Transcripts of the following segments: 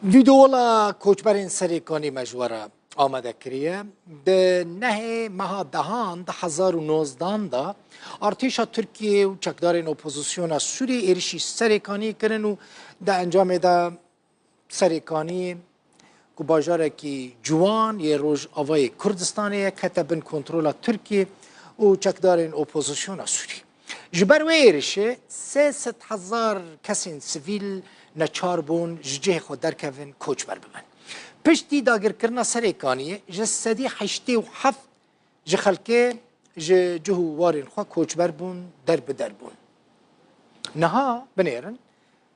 ویدیولا کوچبرین سریکانی مجوره آمده کریه ده نه ماه دهان ده 2019 دا ارتشا ترکیه و چکدارین اپوزیسیون سوری ایرشی سریکانی کرن و ده انجام ده سریکانی که باجاره که جوان یه روز آوای کردستانیه کتبن کنترل ترکیه و چکدارین اپوزیسیون سوری جبر ویرشه 300,000 کسین سیویل نچار بون جه خود درکوین کوچبر بمن پشتی داگر کرنا سریکانیه جسدی 87 جه خلکه جهو وارین خواه کوچبر بون در بدر بون نها بنیرن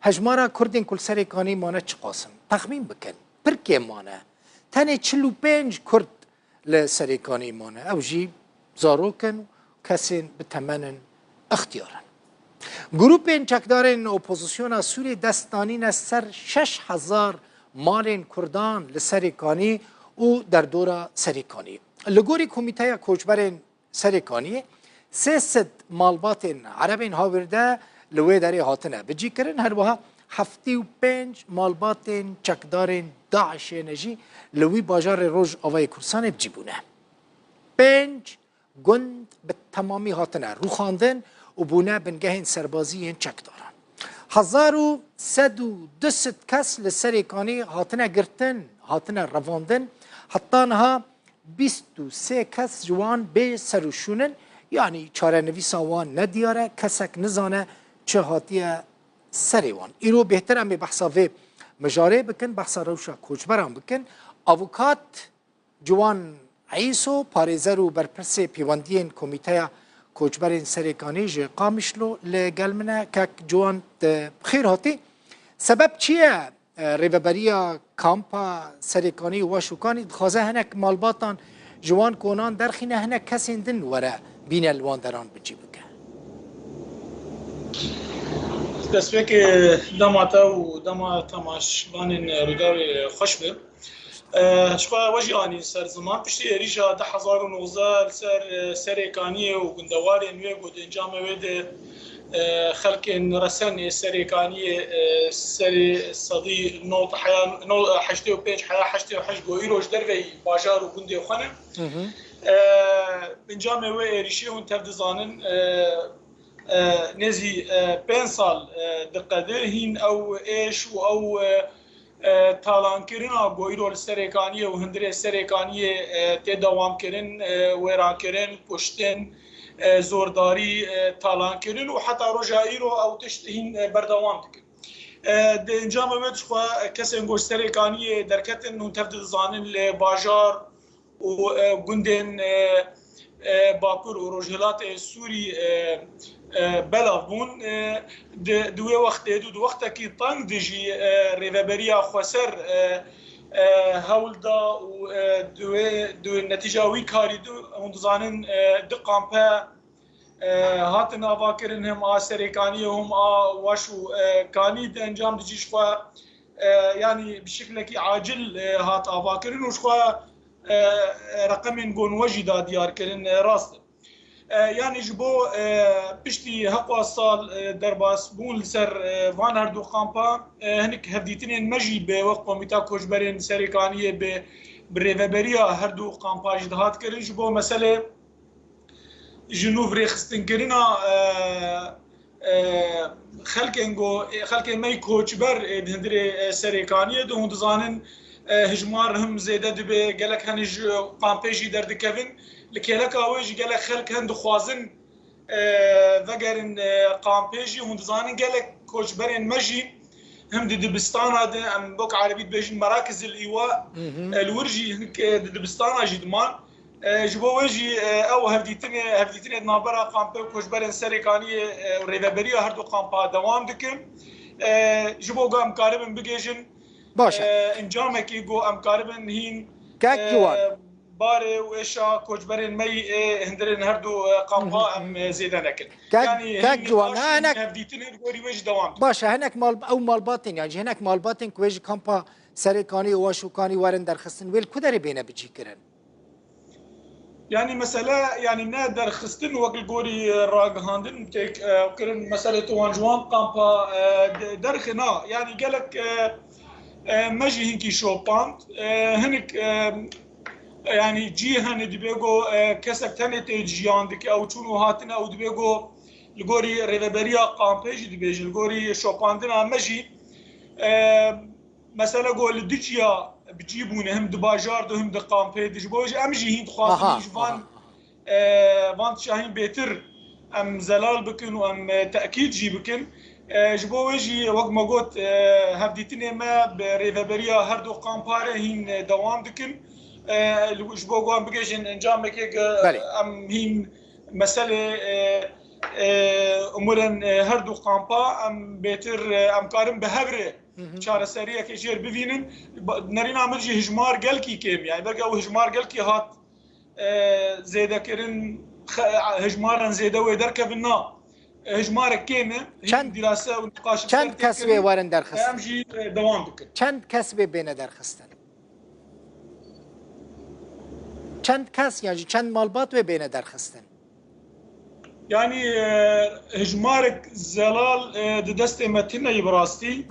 هجمارا کردین کل سریکانی مانه چه قاسم تخمین بکن پرکه مانه تنه 45 کرد لسریکانی مانه او جی زاروکن کسین بتمنن اختیارن گروپین چکدارین اپوزیسیون سوری دستانین سر 6,000 مالین کردان لسریکانی و در دورا سریکانی لگوری کمیته کوچبرین سریکانی 300 مالباتین عربین هاورده لوی داری هاتنه بجی کرن هر وها 75 مالباتین چکدارین داعش نجی لوی باجار روز آوای کرسان بجیبونه 5 گند به تمامی هاتنه رو خواندن و بونه بنگهین سربازی این چک دارن 1120 کس لسریکانی هاتنه گرتن هاتنه رواندن حتی نها 23 کس جوان به سروشونن یعنی چاره نویس آوان ندیاره کسک نزانه چه هاتیه سریوان ایرو بهتر امی بحثا و مجاره بکن بحثا روشا کوچبران بکن اوکات جوان عیسو پارێزەر و بەرپرسێ پەیوەندیên کۆمیتەیە کۆچبەرên سەرێکانî ji قامیشلۆ لەگەل من e kek ciwan bixêr hatî sebeb çi ye rêveberiya kampa serêkanî û weşûkanî dixwaze hinek malbatan ji wan konan derxîne hinek kesên din were bîne li wan deran bicî bike destpêkê dema te û dema temaşvanên Rûdawê xweş be شخوا وجی آنی سر زمان پشتی ریشا 2019 سر سریکانی و گندواری نوی بود انجام ویده خلق رسن سریکانی سری صدی نوت حیان نو 85 حیا 88 گویی روش در وی باجار و گندی خانه انجام وی ریشی اون تفدزانن نزی 5 سال دقیقه هین او ایش و او تالانکرین گویرول سریکانیه و هندره سریکانیه تداوام کرن ویران کرن پشتن زورداری تالانکرین و حتی رجایی رو او تشتهین بردوام دکن ده انجام ویدش خواه کسی انگوش سریکانیه درکتن و تفدد زانن لباجار و گندن باکور و رجهلات سوری بلا بون دوی وقت دو وقت کی تنگ دیجی ریوبریا خسر هولدا و دو نتیجه وی کاری دو اندزانن دقامپه هاتن آواکرن هم آسریکانی هم واشو کانی انجام دیجیش خوا یعنی بشکل کی عاجل هات آواکرن وش خوا رقم گون وجدا دیار کرن راست یعنی جبو پشتی هقوا سال درباس بون لسر وان هردو قامپا هنک هفدیتین مجی به وقت کمیتا کوچبرین سریکانیه به ریوبریا هردو قامپا جدهات کرن جبو مسئله جنوب ریخستن کرینا خلق می کوچبر هندره سریکانیه دو هندزانن هجمار هم زیده دبه گلک هنج قامپیجی دردکوین لکیلک آویج گلک خلق هند خوازن وگرن قامپیجی هندزانن گلک کوچبرین مجی هم دبستان هذا ام بوك عربي بيجن مراكز الايواء الورجي دبستان جدمان جبو وجي او هفديتني نابرا قامبي كوچبرين سريكاني ريفبريا هردو قامبا دوام دكم جبو قام قاربن بيجن باشه انجام کی گو امکاربن هین کک جوان باره و اشا کوچبرین می هندرین هردو قامپا ام زیده نکن یعنی کک جوان هنک هفدیتین گوری وش دوام باشه هنک مال او مالباتین یعنی هنک مالباتین کویج کامپا سریکانی و واشوکانی وارن درخستن ویل کدری بینه بچی کرن يعني مسألة يعني نادر خستن وقل قوري راقهاندن تيك كرن مسألة وانجوان قامبا درخنا يعني قالك مجي هنكي شوباند هنك يعني جي هن دبيجو كسك تنت جياندك او شنو هاتنا او دبيجو الجوري ريفابريا قامبيج دبيج الجوري شوباندنا مجي مثلا قول دجيا بجيبون هم دباجار هم دقامبي دجبوج امجي هند خاصين جوان فانت شاهين بيتر ام زلال بكن وام تاكيد جي بكن جبوجي وقت ما قلت هبديتني ما بريفابريا هردو قامباره هين دوام دكن جبوجوان بجيجن انجام كيك ام هين مساله امورن هردو قامبا ام بيتر ام كارم بهبره چارەسەریە کە ژێر ببینن نەرین ئامەجی هژمار گەلکی کێم یعنی بەرگە و هژمار گەلکی هات زێدەکردن هژماران زێدەوێ دەرکەبن نا هژمارە کێمە دیراسە و نقاش چەند کەس وێ وەرن دەرخستن ئەمژی دەوام بکەن چەند کەس وێ بێنە دەرخستن چەند کەس یاژی چەند ماڵبات وێ بێنە دەرخستن يعني هجمارك زلال دستي متنا براستي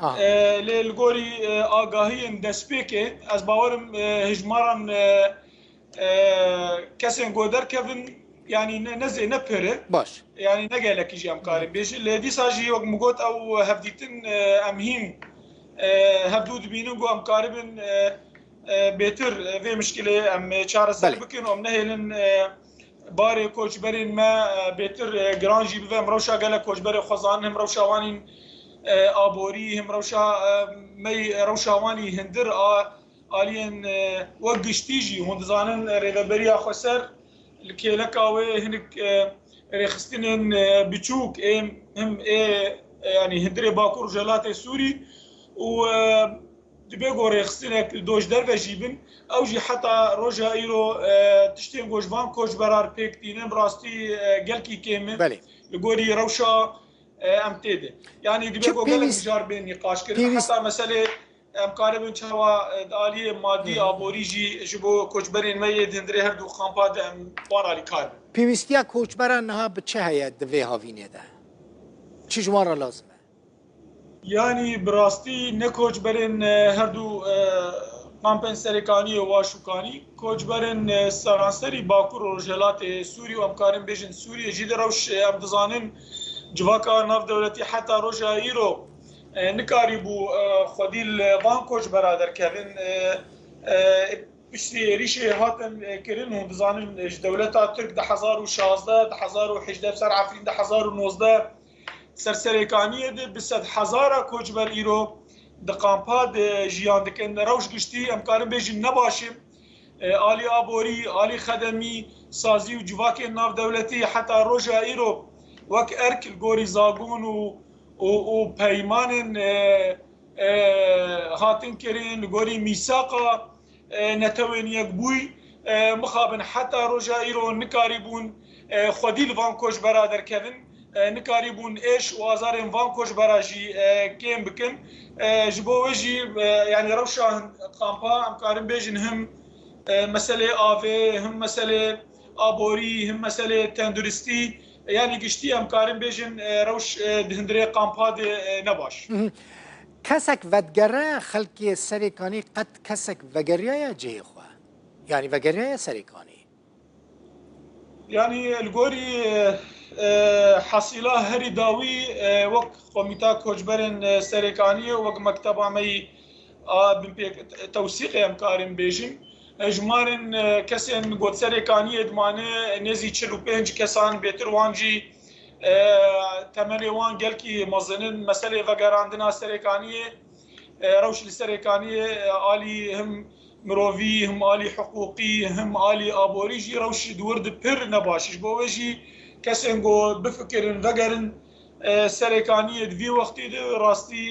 للغوري آگاهی دسپیکه از باورم هجماران کسین گودر کردن يعني نزه نپره باش يعني نگلك يجي امكاري بيش لدي ساجي وقت مقوت او هفديتن امهين هفدود بينو قو امكاربن بيتر في مشكله ام چارس بكن ام نهلن باري كوچبرين ما بيتر جرانجي بفهم روشا قال كوچبر خزان هم روشاوانين ابوري هم روشا مي روشاواني هندر الين وقشتيجي هون زانن ريفابريا خسر الكيلكاوي هنك ريخستين بتشوك هم يعني هندري باكور جلات سوري و دبيغو ريخستينك دوش درفه جيبن او جي حتى روجا ايرو تشتين جوجوان كوج برار بيك دينم راستي قالكي كيمه لغوري روشا امتيده يعني دبيغو قالك مجار بين نقاش كده حتى مساله امكاربن چوا دالي مادي ابوريجي جبو كوجبرين ميد هندري هردو خامباد ام بارالي كار بيوستيا كوجبران ها بچه هيا دفي هاوينه ده چي جماره لازمه يعني براستي نكوجبرين هردو قامپن سرکانی و واشوکانی کوچبرن سرانسری باکور و رجالات سوری و امکارن بیشن سوری جد روش امدزانن جواکا ناف دولتی حتی روجا ایرو نکاری بو خودیل وان کوچ برادر کردن بشتی ریشه هاتن کرن و امدزانن دولتا ترک 2016 2018 سر عفرین 2019 سرسرکانیه ده بسد هزارا کوچبر ایرو دقامپاد جیان دکن روش گشتی امکارم بیجن نباشیم آلی آبوری آلی خدمی سازی و جواک ناف دولتی حتی روژا ایرو وک ارک الگوری زاگون و پیمان هاتن کرین الگوری میساقا نتوین یک بوی مخابن حتی روژا ایرو نکاریبون خودی لوان کوش برادر کردن نکاریبون ایش و آزارین وان کوش براجی کم بکن جبو وجي يعني روشا قامبا امكارن بيجن هم مسألة آفي هم مسألة آبوري هم مسألة تندرستي يعني قشتي امكارن بيجن روش دهندري قامبا نباش كسك ودگره خلق سريكاني قد كسك وگريا جي خوا يعني وگريا سريكاني يعني الجوري حصيلة هري داوي وق قوميتا كوجبرن سريكانية وق مكتب عمي توثيق امكارن بيجن اجمارن كسن قد سريكانية دمانه نزي 45 كسان بيتر وانجي تمني وان قالكي مظنن مسألة وقراندنا سريكانية روش السريكانية آلي هم مروفي هم آلي حقوقي هم آلي آبوريجي روش دورد بير نباشش بوجي کسین گو بفکرن وگرن سرکانیت وی وقتی ده راستی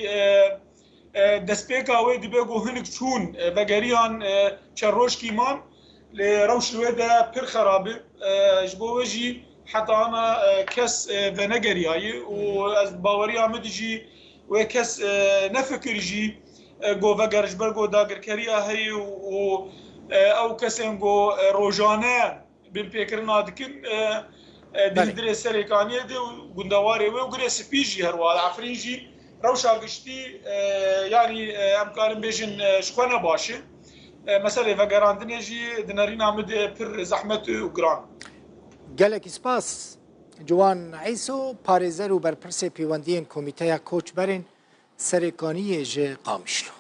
دسپیکا وی دی بگو هنگ چون وگریان چروش کیمان لروش الویده پر خرابه جبو وجی حتی انا کس و نگریایی و از باوری آمد جی و کس نفکر جی گو وگرش برگو داگر کریا هی و او کسین گو روزانه بین پیکرنا دکن دهندري سريكانيه دي وغندواري وغري سبيجي هروال عفرينجي روشا گشتی یعنی امکان بیشن شخوانه باشه مثلا وگراندنه جی دناری نامد پر زحمت و گران گلک سپاس جوان عیسو پارێزەر و بەرپرسێ پەیوەندیên کۆمیتەیە کۆچبەرên سەرێکانیê ji Qamişlo.